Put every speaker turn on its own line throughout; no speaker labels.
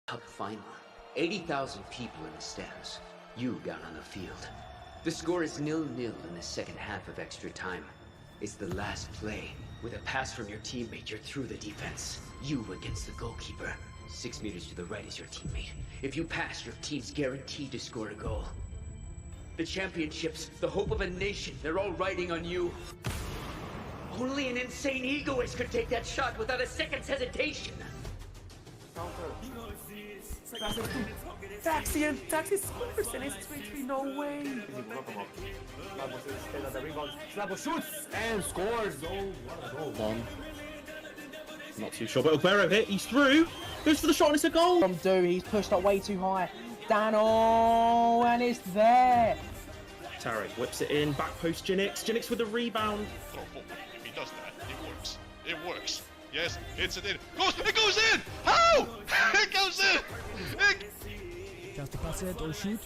Cup final. 80,000 people in the stands. You down on the field. The score is 0-0 in the second half of extra time. It's the last play. With a pass from your teammate, you're through the defense. You against the goalkeeper. 6 meters to the right is your teammate. If you pass, your team's guaranteed to score a goal. The championships, the hope of a nation, they're all riding on you. Only an insane egoist could take that shot without a second's hesitation.
Taxi scores and it's 3-3, no way. Slavo shoots and scores. Oh, what a goal.
One. Not too sure, but Aguero hit, he's through. Goes for the shot and it's a goal.
From Do, he's pushed up way too high. Dano, and it's there.
Tarek whips it in, back post Ginix with a rebound.
Oh, if he does that, it works. It works. Yes, it's it in. It goes in! How? It goes in!
Has to pass it or shoot.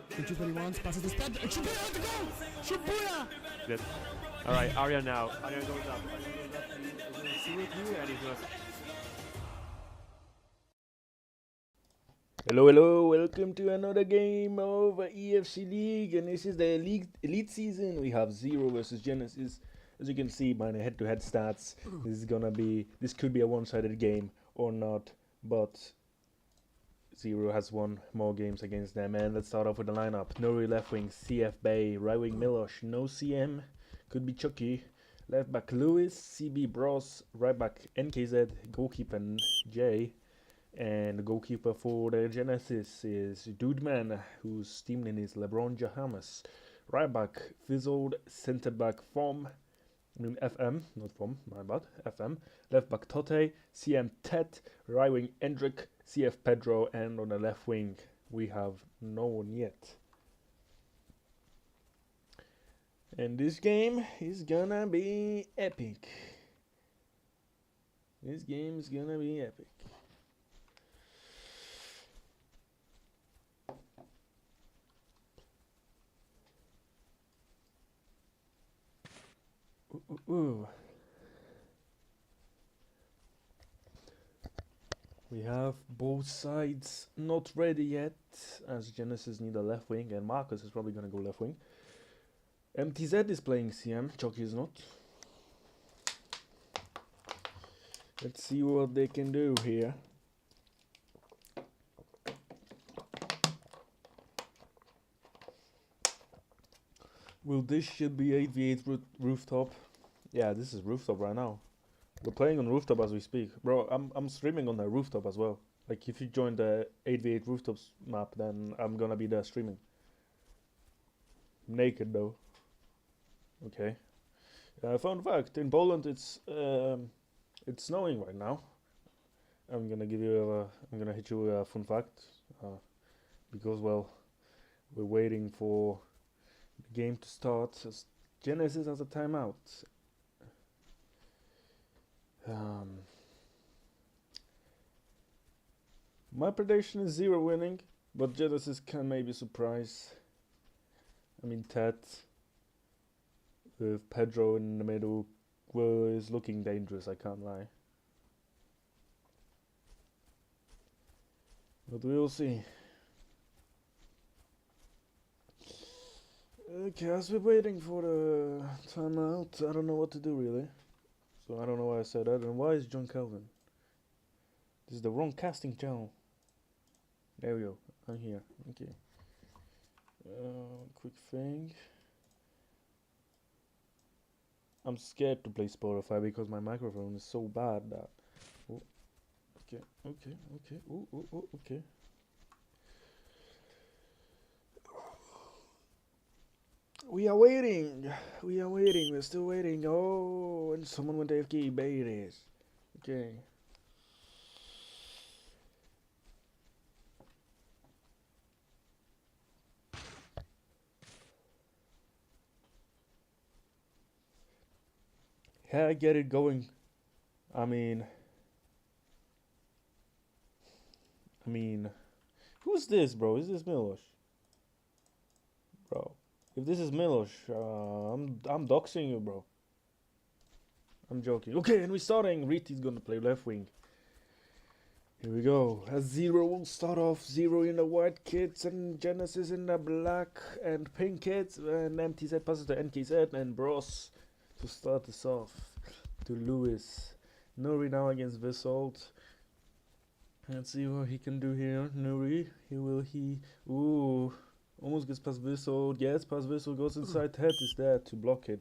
Can shoot what he wants, pass it to Sped. Shibuya the goal! Shibuya!
Good. Alright, Arya now. Arya goes up. He's gonna see with you and he's gonna...
Hello, welcome to another game of EFC League, and this is the elite season. We have Zero versus Genesis. As you can see by the head-to-head stats, this could be a one-sided game or not, but Zero has won more games against them. And let's start off with the lineup. Nori left wing, CF Bay, right wing Milosh, no CM, could be Chucky. Left back Lewis, CB Bros, right back NKZ, goalkeeper J. And the goalkeeper for the Genesis is Dudeman, whose team name is LeBron Jahamas. Right back Fizzled, centre back FM, not from, my bad, FM. Left back Tote, CM Tet, right wing Endrick, CF Pedro, and on the left wing we have no one yet. And this game is gonna be epic. This game is gonna be epic. Ooh. We have both sides not ready yet, as Genesis need a left wing, and Marcus is probably going to go left wing. MTZ is playing CM, Chucky is not. Let's see what they can do here. Well, this should be 8v8 rooftop. Yeah, this is rooftop right now. We're playing on rooftop as we speak. Bro, I'm streaming on the rooftop as well. Like, if you join the 8v8 rooftops map, then I'm gonna be there streaming. Naked, though. Okay. Fun fact, in Poland it's snowing right now. I'm gonna hit you a fun fact. Because, well, we're waiting for the game to start, as Genesis has a timeout. My prediction is Zero winning, but Genesis can maybe surprise. I mean, Ted with Pedro in the middle is looking dangerous, I can't lie. But we'll see. Okay, as we're waiting for the timeout, I don't know what to do really. So I don't know why I said that. And why is John Calvin? This is the wrong casting channel. There we go. I'm here. Okay. Quick thing. I'm scared to play Spotify because my microphone is so bad that. Oh. Okay. Okay. We are waiting. We're still waiting. Oh, and someone went AFK. Bait is. Okay. Yeah, I get it going. I mean, who's this, bro? Is this Milosh? Bro. If this is Milosh, I'm doxing you, bro. I'm joking. Okay, and we're starting. Riti's gonna play left wing. Here we go. A Zero will start off. Zero in the white kits and Genesis in the black and pink kits. And MTZ passes to NKZ and Bros to start this off. To Lewis. Nuri now against Vissold. Let's see what he can do here. Nuri. Ooh. Almost gets past Vissold. Gets past Vissold. Goes inside. Head is there to block it.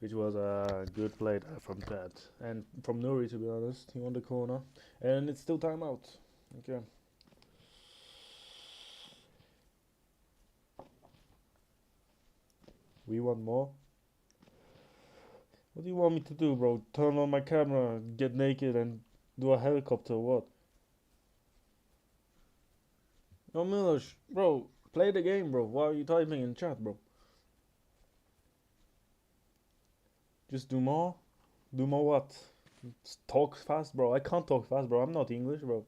Which was a good play there from Ted. And from Nuri, to be honest. He won the corner. And it's still timeout. Okay. We want more. What do you want me to do, bro? Turn on my camera, get naked and do a helicopter or what? No, Milosh, bro, play the game, bro. Why are you typing in chat, bro? Just do more? Do more what? Just talk fast, bro. I can't talk fast, bro. I'm not English, bro.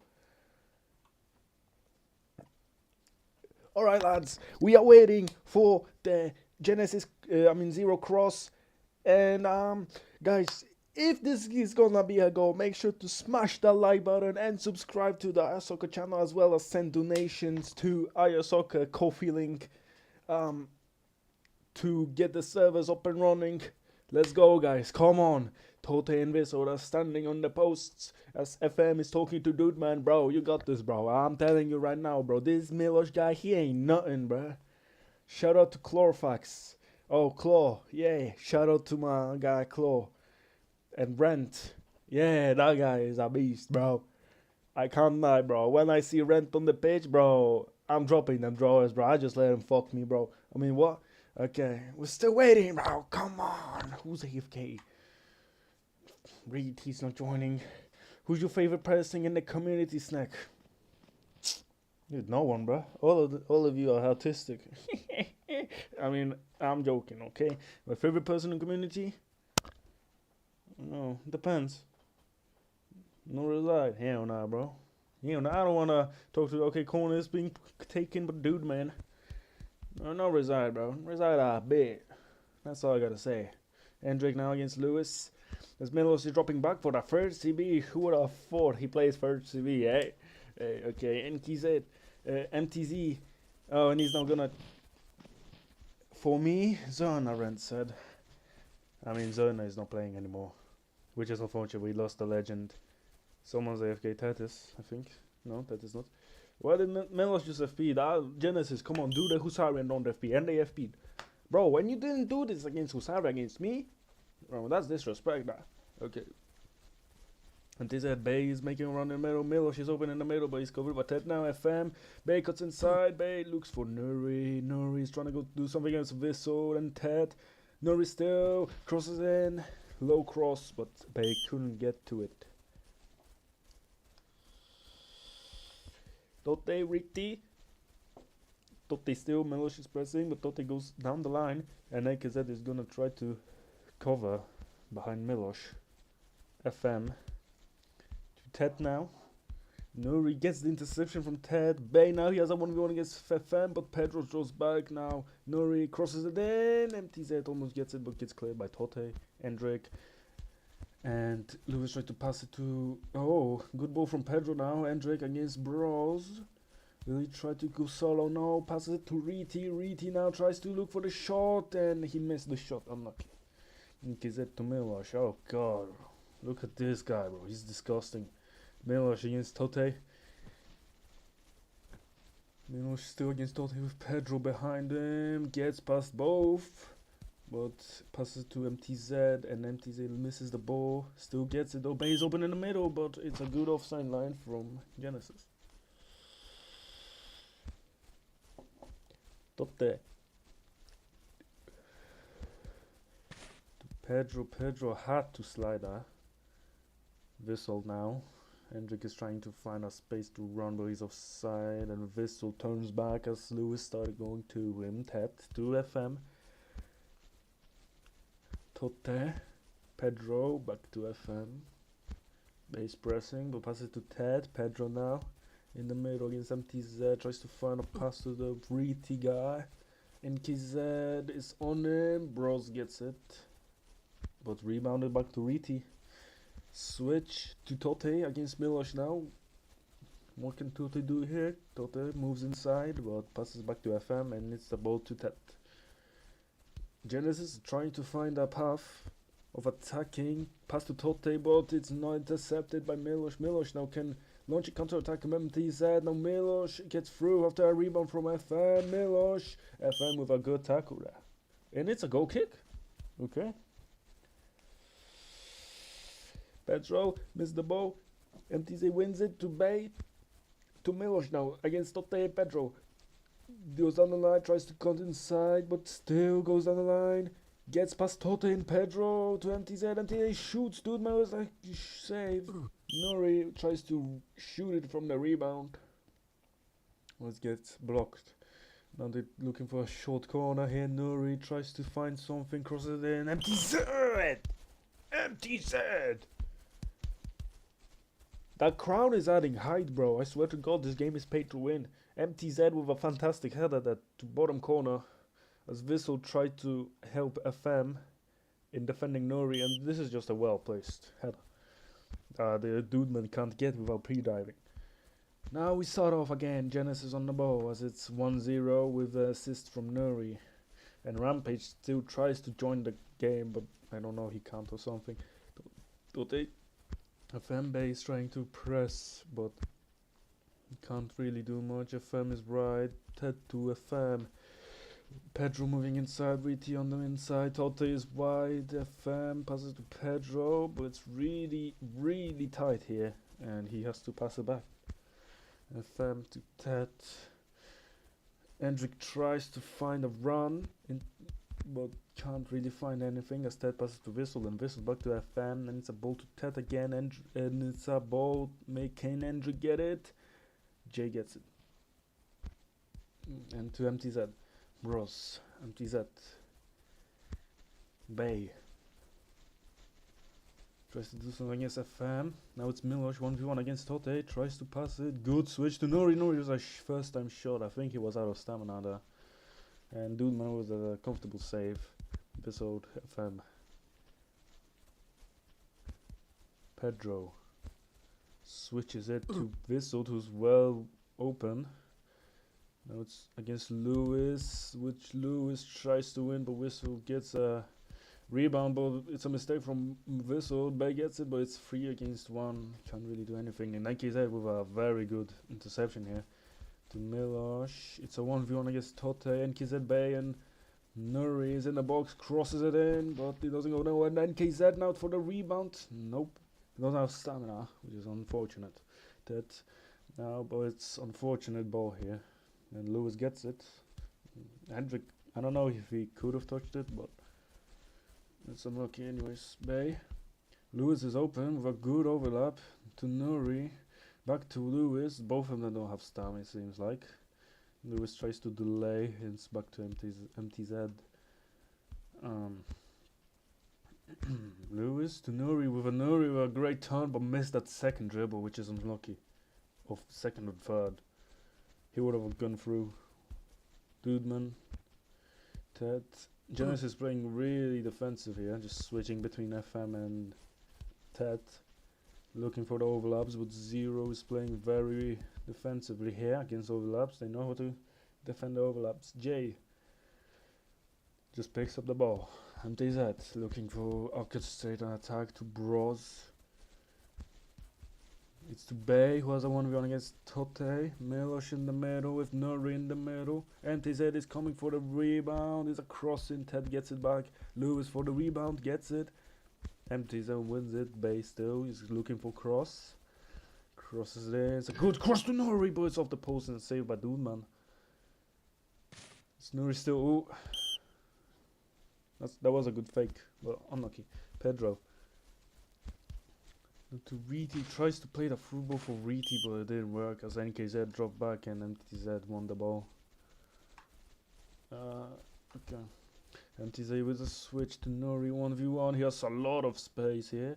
Alright, lads. We are waiting for the Genesis, Zero Cross. And, guys, if this is gonna be a goal, make sure to smash that like button and subscribe to the IOSoccer channel, as well as send donations to IOSoccer Ko-fi link to get the servers up and running. Let's go, guys. Come on. Tote and Vissold are standing on the posts as FM is talking to Dude Man. Bro, you got this, bro. I'm telling you right now, bro. This Milosh guy, he ain't nothing, bro. Shout out to Chlorfax. Oh, Claw. Yeah. Shout out to my guy, Claw. And Brent. Yeah, that guy is a beast, bro. I can't lie, bro. When I see Rent on the pitch, bro, I'm dropping them drawers, bro. I just let him fuck me, bro. I mean, what? Okay, we're still waiting, bro. Come on. Who's AFK? Reed, he's not joining. Who's your favorite person in the community snack? Dude, no one, bro. All of you are autistic. I mean, I'm joking, okay? My favorite person in community? No, depends. No reside. Hell nah, bro. Hell nah. I don't wanna talk to. Okay, corner is being taken, but dude, man. No reside, bro. Reside a bit. That's all I gotta say. Hendrick now against Lewis. As Milos is dropping back for the third CB. Who would have thought he plays third CB, eh? Okay, NKZ, MTZ. Oh, and he's not gonna. For me, Zona, Rent said. I mean, Zona is not playing anymore. Which is unfortunate. We lost the legend. Someone's AFK. Tatis, I think. No, Tatis not. Why did Melos just FP? Genesis, come on, do the Husari and don't FP. And they FP. Bro, when you didn't do this against Husari against me, bro, that's disrespect, that. Okay. And this Bay is making a run in the middle. Milos is open in the middle, but he's covered by Ted now. FM. Bay cuts inside. Bay looks for Nuri. Nuri is trying to go do something against Vissold and Ted. Nuri still crosses in. Low cross, but Bay couldn't get to it. Tote Ricky. Tote still, Melos is pressing, but Tote goes down the line. And AKZ is gonna try to cover behind Milos. FM. To Ted now. Nuri gets the interception from Ted. Bay now, he has a 1v1 against FM, but Pedro draws back now. Nuri crosses it in. MTZ almost gets it, but gets cleared by Tote. Hendrick. And Lewis tries to pass it to... Oh, good ball from Pedro now. Hendrick against Bros. Will he try to go solo? No, passes it to Riti. Riti now tries to look for the shot, and he missed the shot. Unlucky. NKZ to Milosh. Oh, God. Look at this guy, bro. He's disgusting. Milosh against Tote. Milosh still against Tote with Pedro behind him. Gets past both. But passes to MTZ, and MTZ misses the ball. Still gets it though. Bay's open in the middle, but it's a good offside line from Genesis. Tote. To Pedro had to slide that. Vissold now. Hendrick is trying to find a space to run, but he's offside. And Vissold turns back as Lewis started going to him. Ted to FM. Tote. Pedro back to FM. Base pressing, but passes to Ted. Pedro now in the middle against MTZ. Tries to find a pass to the Riti guy. NKZ is on him. Bros gets it. But rebounded back to Riti. Switch to Tote against Milos now. What can Tote do here? Tote moves inside, but passes back to FM, and it's the ball to Tet. Genesis is trying to find a path of attacking. Pass to Tote, but it's not intercepted by Milos. Milos now can launch a counter-attack from MTZ. Now Milos gets through after a rebound from FM. Milos. FM with a good tackle there. And it's a goal kick. Okay. Pedro missed the ball. MTZ wins it to Bay. To Milos now against Tote. Pedro goes down the line, tries to cut inside, but still goes down the line. Gets past Tote and Pedro to MTZ. MTZ shoots. Dude, man was like save. Nuri tries to shoot it from the rebound. Let's get blocked. Now they're looking for a short corner here. Nuri tries to find something, crosses it in. MTZ! MTZ! That crowd is adding height, bro. I swear to God, this game is paid to win. MTZ with a fantastic header that to bottom corner. As Vissel tried to help FM in defending Nuri, and this is just a well-placed header. The Dudeman can't get without pre-diving. Now we start off again. Genesis on the ball as it's 1-0 with the assist from Nuri. And Rampage still tries to join the game, but I don't know, he can't or something. Tote FM base trying to press, but he can't really do much. FM is right. Ted to FM. Pedro moving inside. Riti on the inside. Tote is wide. FM passes to Pedro, but it's really, really tight here, and he has to pass it back. FM to Ted. Hendrik tries to find a run, but can't really find anything as Ted passes to Vissel, and Vissel back to FM, and it's a ball to Ted again, and it's a ball. Can Hendrik get it? Jay gets it. And to MTZ. Bros. MTZ. Bay. Tries to do something against FM. Now it's Milos 1v1 against Tote. Tries to pass it. Good switch to Nuri. Nuri was a first time shot. I think he was out of stamina there. And Dudeman was a comfortable save. Episode FM. Pedro switches it to Vissel, who's well open. Now it's against Lewis, which Lewis tries to win, but Vissel gets a rebound, but it's a mistake from Vissel. Bay gets it, but it's 3 against 1. Can't really do anything. And Nike's out with a very good interception here. To Milos. It's a 1v1 against Tote and KZ Bay, and Nuri is in the box, crosses it in, but it doesn't go nowhere. And then KZ now for the rebound. Nope. He doesn't have stamina, which is unfortunate. That now, but it's unfortunate ball here. And Lewis gets it. Hendrik, I don't know if he could have touched it, but it's unlucky anyways. Bay. Lewis is open with a good overlap to Nuri. Back to Lewis. Both of them don't have stamina, it seems like. Lewis tries to delay, and it's back to MTZ. Lewis to Nuri with a great turn, but missed that second dribble, which is unlucky. Of second or third. He would have gone through. Dudeman. Ted. Genesis is playing really defensive here, just switching between FM and Ted. Looking for the overlaps, but Zero is playing very defensively here against overlaps. They know how to defend the overlaps. Jay just picks up the ball. MTZ looking for orchestrate an attack to Bros. It's to Bay, who has a 1v1 against Tote. Milos in the middle with Nuri in the middle. MTZ is coming for the rebound. It's a cross in. Ted gets it back. Lewis for the rebound, gets it. MTZ wins it. Bay still is looking for cross. Crosses it in. It's a good cross to Nuri, but it's off the post and saved by Dudeman. It's Nuri still. Ooh. That was a good fake. Well, unlucky. Pedro. To Riti, tries to play the through ball for Riti, but it didn't work as NKZ dropped back and MTZ won the ball. Okay. MTZ with a switch to Nuri 1v1. He has a lot of space here.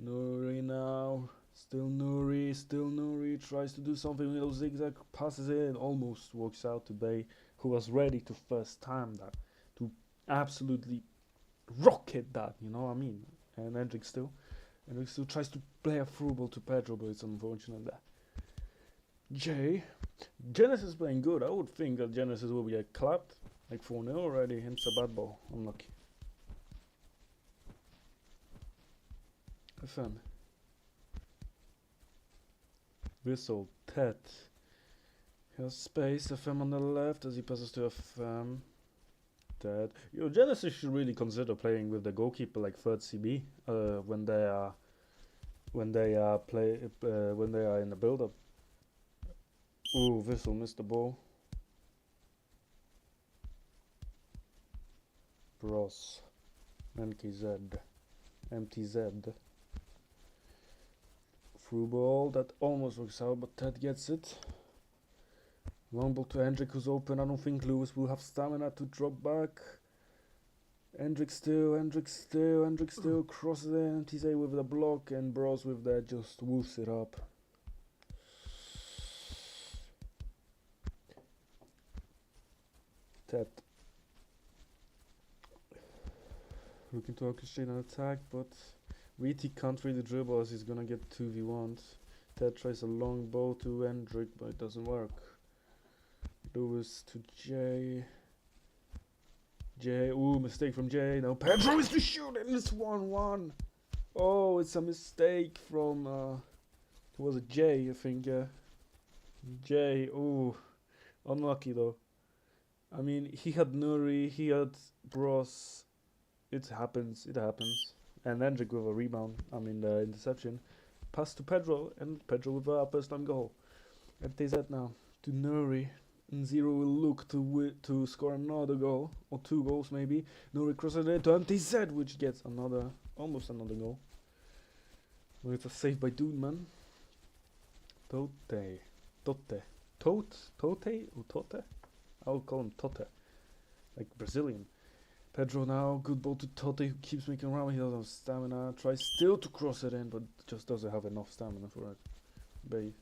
Nuri now. Still Nuri. Tries to do something with those zigzag. Passes it and almost works out to Bay, who was ready to first time that. To absolutely rocket that, you know what I mean? And Hendrik still. And he still tries to play a through ball to Pedro, but it's unfortunate that. Genesis playing good. I would think that Genesis will be clapped. Like 4-0 already. It's a bad ball. Unlucky. FM. Whistle. Ted. He has space. FM on the left as he passes to FM. Ted. Yo, Genesis should really consider playing with the goalkeeper like third CB when they are in the build-up. Ooh, Whistle missed the ball. Bros. MTZ. Through ball that almost works out, but Ted gets it. Long ball to Hendrik, who's open. I don't think Lewis will have stamina to drop back. Hendrik still crosses in. MTZ with the block, and Bros with that just woofs it up. Ted. Looking to orchestrate an attack, but Viti can't really dribble as he's gonna get 2v1. Ted tries a long ball to Hendrik, but it doesn't work. Lewis to Jay. Ooh, mistake from Jay. Now Pedro is to shoot, and it's 1-1. Oh, it's a mistake from, it was a Jay, I think, yeah. Jay, ooh, unlucky though. I mean, he had Nuri, he had Bros. It happens. And Hendrik with a rebound, the interception. Pass to Pedro, and Pedro with a first time goal. MTZ now to Nuri. And Zero will look to score another goal, or 2 goals maybe. Nuri crosses it to MTZ, which gets almost another goal. Well, it's a save by Dudeman. Tote? I'll call him Tote. Like Brazilian. Pedro now, good ball to Tote, who keeps making around. He doesn't have stamina. Tries still to cross it in, but just doesn't have enough stamina for it. Bay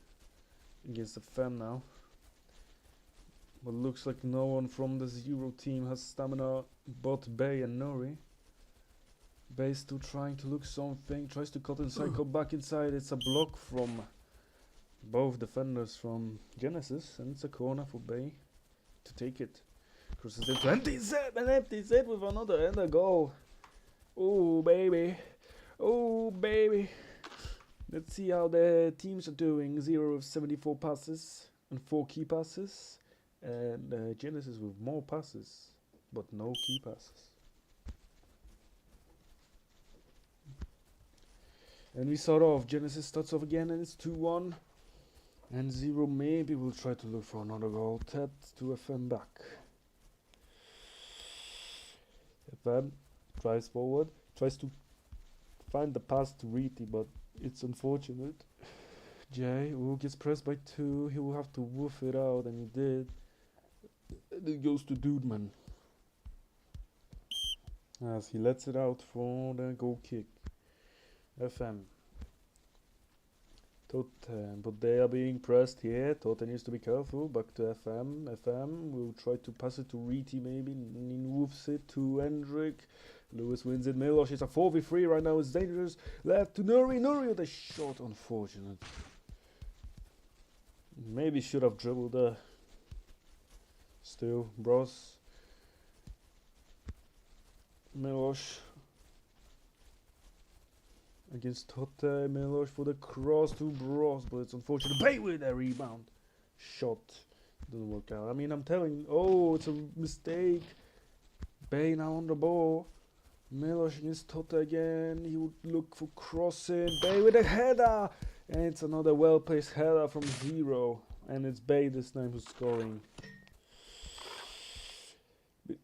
against the Fem now. But looks like no one from the Zero team has stamina but Bay and Nori. Bay still trying to look something, tries to cut inside, go back inside. It's a block from both defenders from Genesis, and it's a corner for Bay to take it. Crosses into MTZ, and MTZ with another and a goal. Oh baby, let's see how the teams are doing. 0 of 74 passes and 4 key passes, and Genesis with more passes but no key passes. And we start off, Genesis starts off again, and it's 2-1, and 0 maybe will try to look for another goal. Ted to FM back. FM drives forward, tries to find the pass to Riti, but it's unfortunate. Jay, who gets pressed by 2, he will have to woof it out, and he did. And it goes to Dudeman as he lets it out for the goal kick. FM. Totten, but they are being pressed here. Totten needs to be careful. Back to FM. FM will try to pass it to Riti maybe. Woofs it to Hendrik. Lewis wins it. Milosh is a 4v3 right now. It's dangerous. Left to Nuri. Nuri with a shot. Unfortunate. Maybe should have dribbled there. Still, Bros. Milosh against Totte. Milosh for the cross to Bros, but it's unfortunate. Bay with a rebound. Shot. Doesn't work out. I mean, I'm telling you. Oh, it's a mistake. Bay now on the ball. Milosh against Totte again. He would look for crossing. Bay with a header. And it's another well-placed header from 0. And it's Bay this time who's scoring.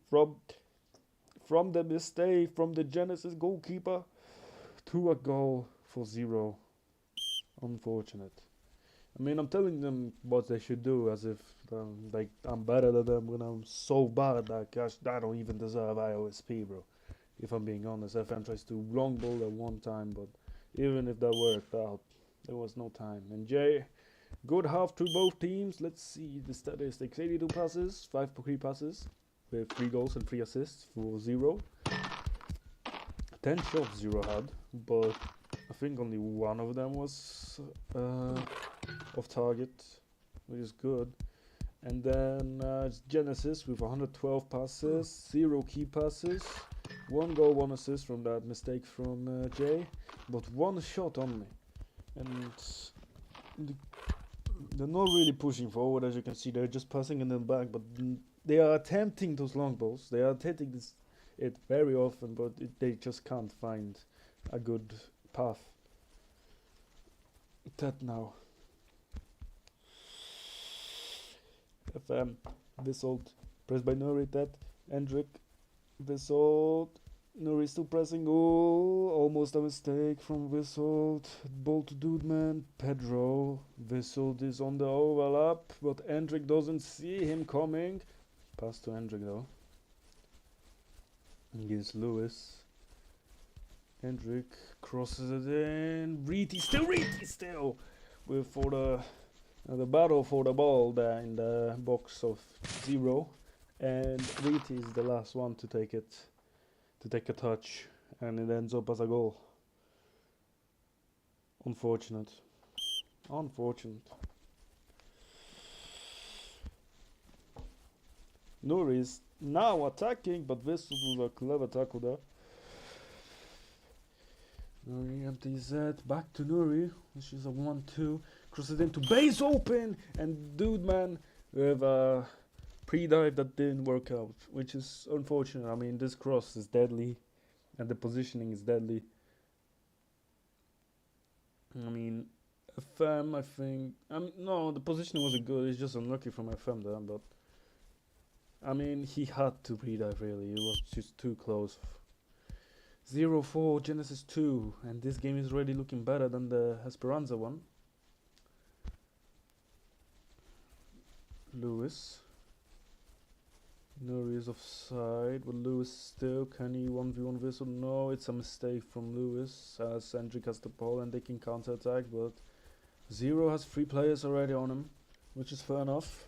From the mistake from the Genesis goalkeeper to a goal for 0. Unfortunate. I mean, I'm telling them what they should do as if like I'm better than them when I'm so bad that gosh, I don't even deserve IOSP, bro. If I'm being honest, FM tries to long ball at one time, but even if that worked out, there was no time. And Jay, good half to both teams. Let's see the statistics. 82 passes, 5 key passes, with 3 goals and 3 assists for 0. 10 shots 0 had, but a think only one of them was off target, which is good. And then it's Genesis with 112 passes, 0 key passes, 1 goal, 1 assist from that mistake from Jay, but 1 shot only. And they're not really pushing forward, as you can see. They're just passing in the back, but they are attempting those long balls. They are attempting it very often, but they just can't find a good path. That now. FM, Vissold, pressed by Nuri, that, Hendrik, Vissold, Nuri still pressing, oh, almost a mistake from Vissold, ball to Dudeman, Pedro, Vissold is on the overlap, but Hendrik doesn't see him coming, pass to Hendrik though, and gives Lewis, Hendrik crosses it in, Reedy still, with for the battle for the ball there in the box of 0, and Reedy is the last one to take a touch, and it ends up as a goal. Unfortunate. Nuri is now attacking, but this was a clever tackle there. Nuri empties it, back to Nuri, which is a 1-2, crosses into base open, and Dudeman with a pre-dive that didn't work out, which is unfortunate. I mean, this cross is deadly, and the positioning is deadly. I mean, FM, I think, no, the positioning wasn't good, it's just unlucky from FM there, but I mean, he had to pre-dive really, it was just too close. 0-4, Genesis 2, and this game is already looking better than the Esperanza one. Lewis. Nuri is offside, but Lewis still, can he 1v1 Vissel? No, it's a mistake from Lewis, as Hendrik has the ball and they can counter-attack, but Zero has 3 players already on him, which is fair enough.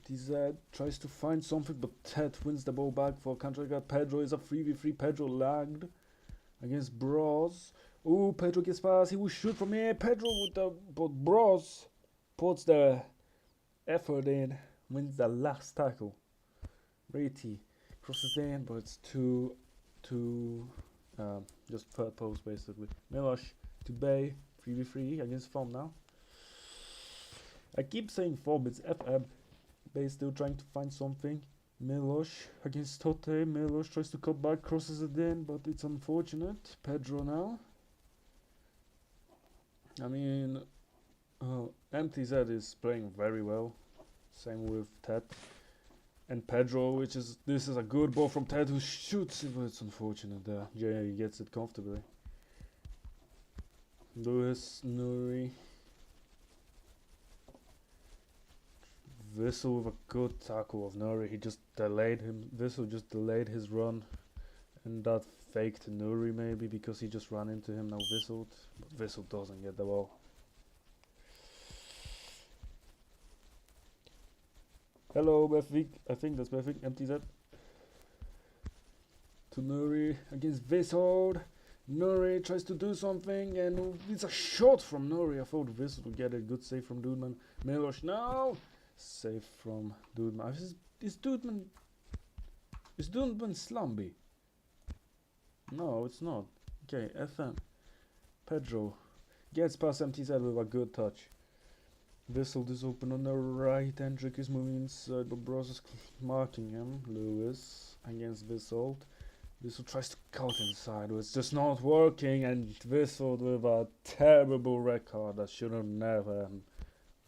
DZ tries to find something, but Ted wins the ball back for counter-attack. Pedro is a 3v3, Pedro lagged against Bros. Ooh, Pedro gets past, he will shoot from here, Pedro with the, but Bros puts the effort in, wins the last tackle. Reti crosses in, but it's too just third post basically. Milosh to Bay, 3v3 against Form now. I keep saying Form, it's FM. Bay still trying to find something. Milosh against Tote. Milosh tries to cut back, crosses it in, but it's unfortunate. Pedro now. I mean, MTZ is playing very well. Same with Ted. And Pedro, this is a good ball from Ted, who shoots it, but it's unfortunate there. Yeah, he gets it comfortably. Lewis, Nuri. Vissel with a good tackle of Nuri. He just delayed him. Vissel just delayed his run. And that faked Nuri maybe, because he just ran into him now Vissel. But Vissel doesn't get the ball. Hello, Befik. I think that's Befik. MTZ. To Nuri against Vissel. Nuri tries to do something, and it's a shot from Nuri. I thought Vissel would get a good save from Dudeman. Milosh now. Save from Dudeman. Is Dudeman Slumby? No, it's not. Okay, FM. Pedro gets past MTZ with a good touch. Vissel is open on the right. Hendrik is moving inside, but Bros is marking him. Lewis against Vissel. Vissel tries to cut inside, but it's just not working. And Vissel with a terrible record that should have never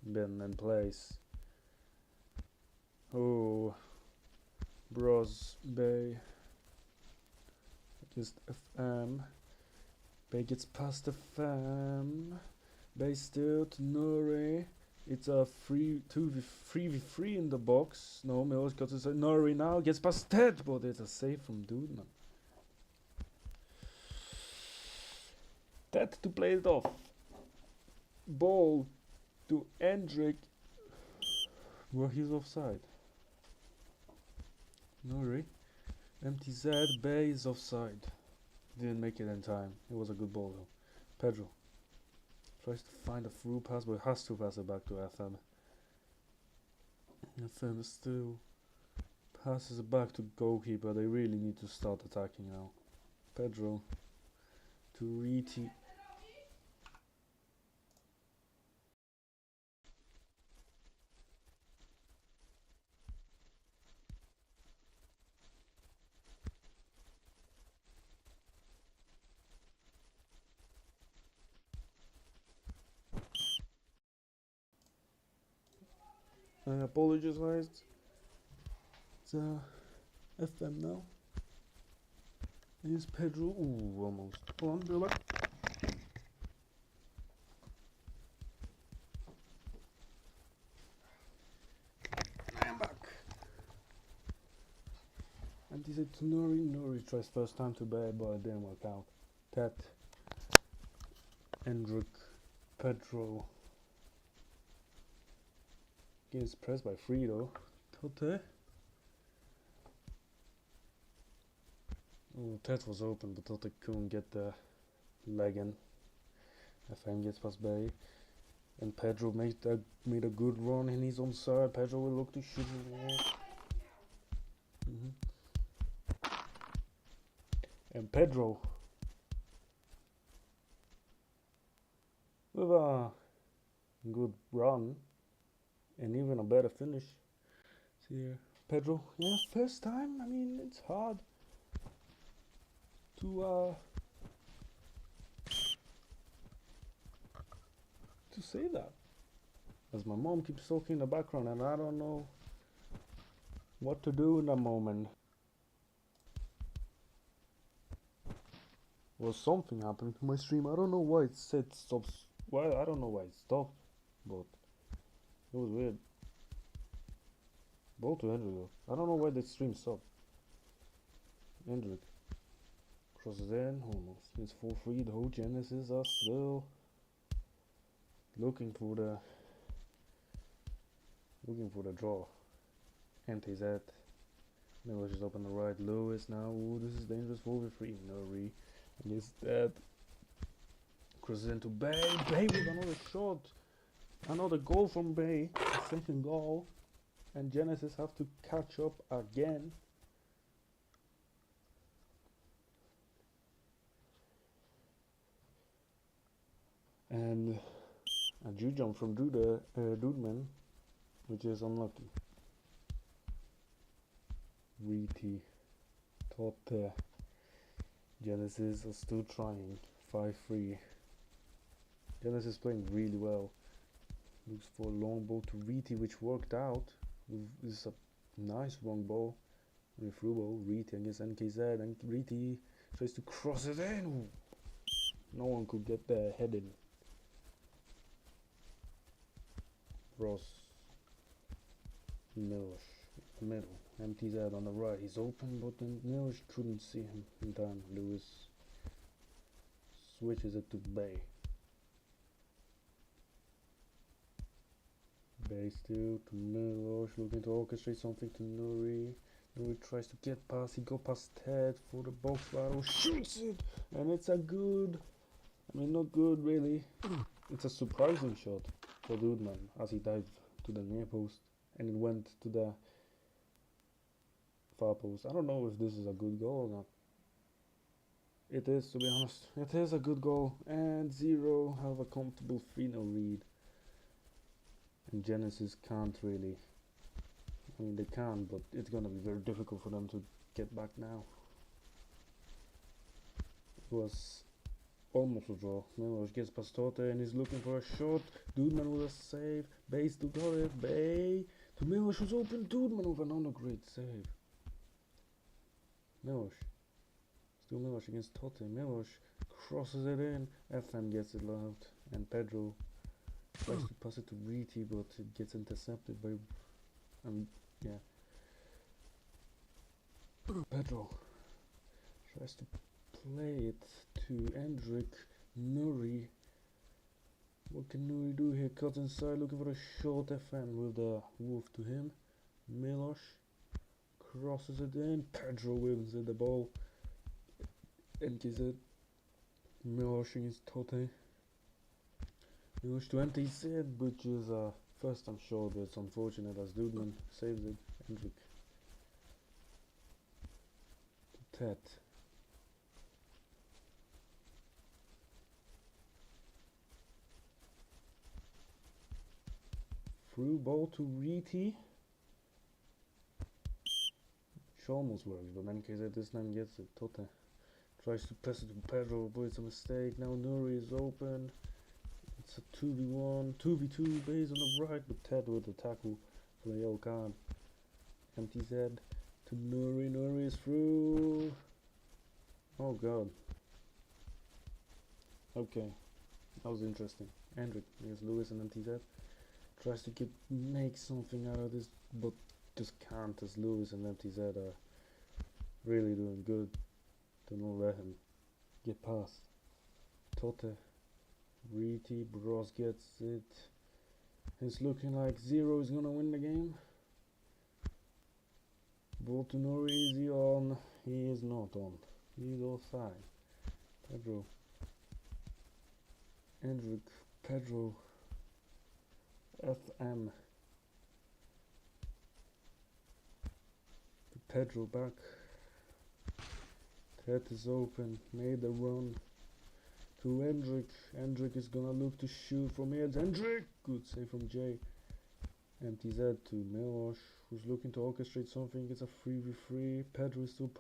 been in place. Oh, Bros Bay against FM. Bay gets past FM. Bay still to Nuri. It's a 3v3 in the box. No, Mills got inside. Nuri now gets past Ted, but it's a save from Dudeman. Ted to play it off. Ball to Hendrik. Well, he's offside. Nuri. MTZ, Bay is offside. Didn't make it in time. It was a good ball though. Pedro tries to find a through pass, but has to pass it back to FM. FM still passes it back to goalkeeper. They really need to start attacking now. Pedro to Riti. I apologize. It's FM now. Here's Pedro. Ooh, almost. Hold on, go back. I am back. And he said to Nuri. Nuri tries first time to bed, but it didn't work out. Tet, Hendrik, Pedro. Gets pressed by Frito. Tote. Oh, Tet was open, but Tote couldn't get the leg in. FM gets past Bay. And Pedro made a good run and he's on side. Pedro will look to shoot it. And Pedro with a good run and even a better finish. See here, Pedro. Yeah, first time. I mean, it's hard to say that, as my mom keeps talking in the background and I don't know what to do in that moment. Well, something happened to my stream. I don't know why it said stops. Well, I don't know why it stopped, but it was weird. Ball to Hendrik though. I don't know why the stream stopped. Hendrik crosses in, almost. It's 4-3. The whole Genesis are still looking for the draw. Empties that. Miller just up on the right. Lewis now. Ooh, this is dangerous. 4-3. Nuri. And he's dead. Crosses into Bay. Bay with another shot. Another goal from Bay. Second goal. And Genesis have to catch up again. And a Jew jump from Dudeman, which is unlucky. Riti, Totte. Genesis are still trying. 5-3. Genesis playing really well. Looks for a long ball to Riti, which worked out. This is a nice long ball. And a through ball. Riti against NKZ. And Riti tries to cross it in. Ooh. No one could get their head in. Ross. Milosh. Middle. Empties out on the right. He's open, but then Milosh couldn't see him in time. Lewis switches it to Bay. Bay still to Milosh, looking to orchestrate something to Nuri. Nuri tries to get past, he got past Ted for the box battle, shoots it! And it's a good, I mean not good really, it's a surprising shot for Dudeman as he dived to the near post and it went to the far post. I don't know if this is a good goal or not. It is, to be honest. It is a good goal. And 0 have a comfortable 3-0 lead. And Genesis can't really. I mean, they can, but it's gonna be very difficult for them to get back now. It was almost a draw. Milosh gets past Tote and he's looking for a shot. Dudeman with a save. Bay still got it. Bay to Milosh who's open. Dudeman with another great save. Milosh. Still Milosh against Tote. Milosh crosses it in. FM gets it out. And Pedro tries to pass it to Riti, but it gets intercepted by yeah. Pedro tries to play it to Hendrik. Nuri. What can Nuri do here? Cuts inside looking for a short. FM with the wolf to him. Milosh crosses it in. Pedro wins it the ball. Empties it. Miloshing is Tote. Milosh to NTZ, which is first time shot, but it's unfortunate as Dudman saves it. Hendrik. To Ted. Through ball to Riti. Which almost works, but NKZ this time gets it. Tote tries to pass it to Pedro, avoids a mistake. Now Nuri is open. It's a 2v1, 2v2 base on the right, but Ted with the tackle for the yellow card. MTZ to Nuri. Nuri is through. Oh god. Okay, that was interesting. Hendrik against Lewis and MTZ. Tries to make something out of this, but just can't, as Lewis and MTZ are really doing good to not let him get past. Tote, Riti, Bros gets it. It's looking like Zero is gonna win the game. Ball to Nori, is he on? He is not on. He is offside. Pedro. Hendrik, Pedro. FM. Pedro back. Ted is open. Made the run to Hendrik. Hendrik is gonna look to shoot from here. Hendrik! Good save from Jay. MTZ to Milosh, who's looking to orchestrate something. It's a 3v3. Pedro is still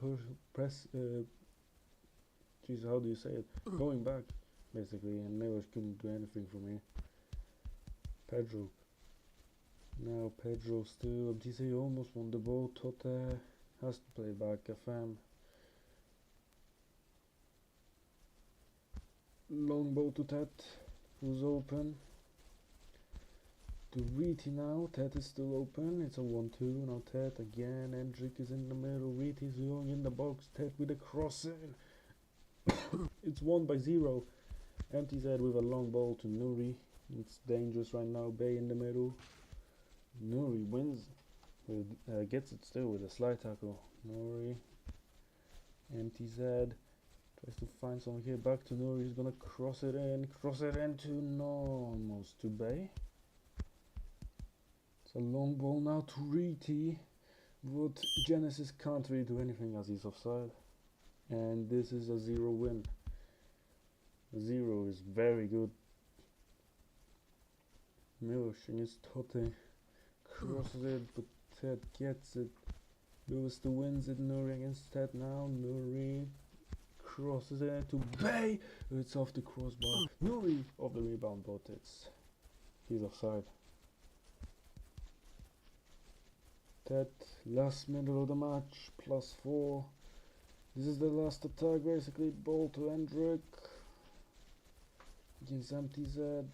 jeez, how do you say it? Going back, basically, and Milosh couldn't do anything from here. Pedro. Now Pedro still. MTZ almost won the ball. Tote has to play back. FM. Long ball to Ted, who's open. To Riti now. Ted is still open. It's a 1-2. Now Ted again. Hendrik is in the middle. Riti is going in the box. Ted with a cross in. It's 1-0. MTZ with a long ball to Nuri. It's dangerous right now. Bay in the middle. Nuri wins. Gets it still with a slide tackle. Nuri. MTZ tries to find someone here. Back to Nuri. He's gonna cross it in. Cross it into almost to Bay. It's a long ball now to Riti. But Genesis can't really do anything as he's offside. And this is a 0 win. 0 is very good. Milosh against Tote. Crosses it, but Ted gets it. Lewis still wins it. Nuri against Ted now. Nuri crosses it to Bay. It's off the crossbar. Nuri off the rebound, but he's offside. Ted, last minute of the match, +4. This is the last attack, basically. Ball to Hendrik against MTZ.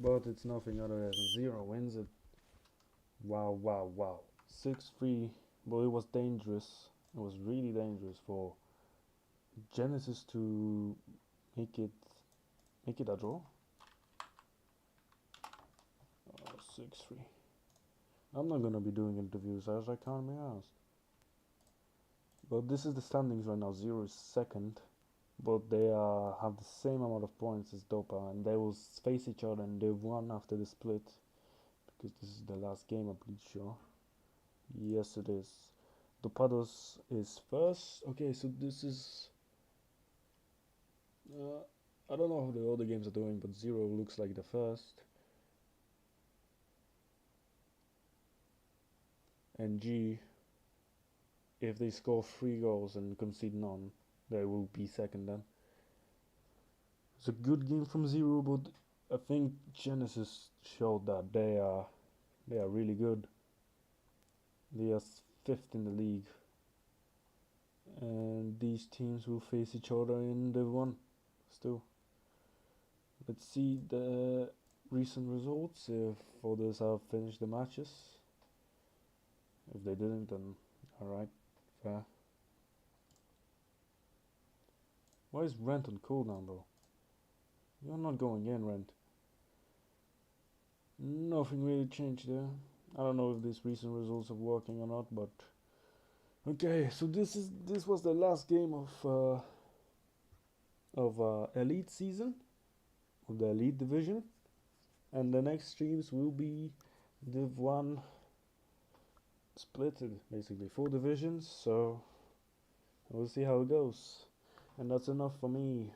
But it's nothing other than 0 wins it. Wow, wow, wow. 6-3. But it was dangerous. It was really dangerous for Genesis to make it a draw. 6-3. I'm not gonna be doing interviews as I can't be asked. But this is the standings right now. 0 is second. But they have the same amount of points as Dopa, and they will face each other, and they've won after the split, because this is the last game, I'm pretty sure. Yes, it is. Dopados is first. Okay, so this is I don't know how the other games are doing, but 0 looks like the first. And G, if they score 3 goals and concede none, they will be second then. It's a good game from 0, but I think Genesis showed that they are really good. They are 5th in the league, and these teams will face each other in Div 1 still. Let's see the recent results, if others have finished the matches. If they didn't, then alright, fair. Why is Rent on cooldown though? You're not going in, Rent. Nothing really changed there. I don't know if these recent results are working or not, but okay. So this was the last game of of Elite season, of the Elite division, and the next streams will be Div 1 split in basically 4 divisions, so we'll see how it goes. And that's enough for me.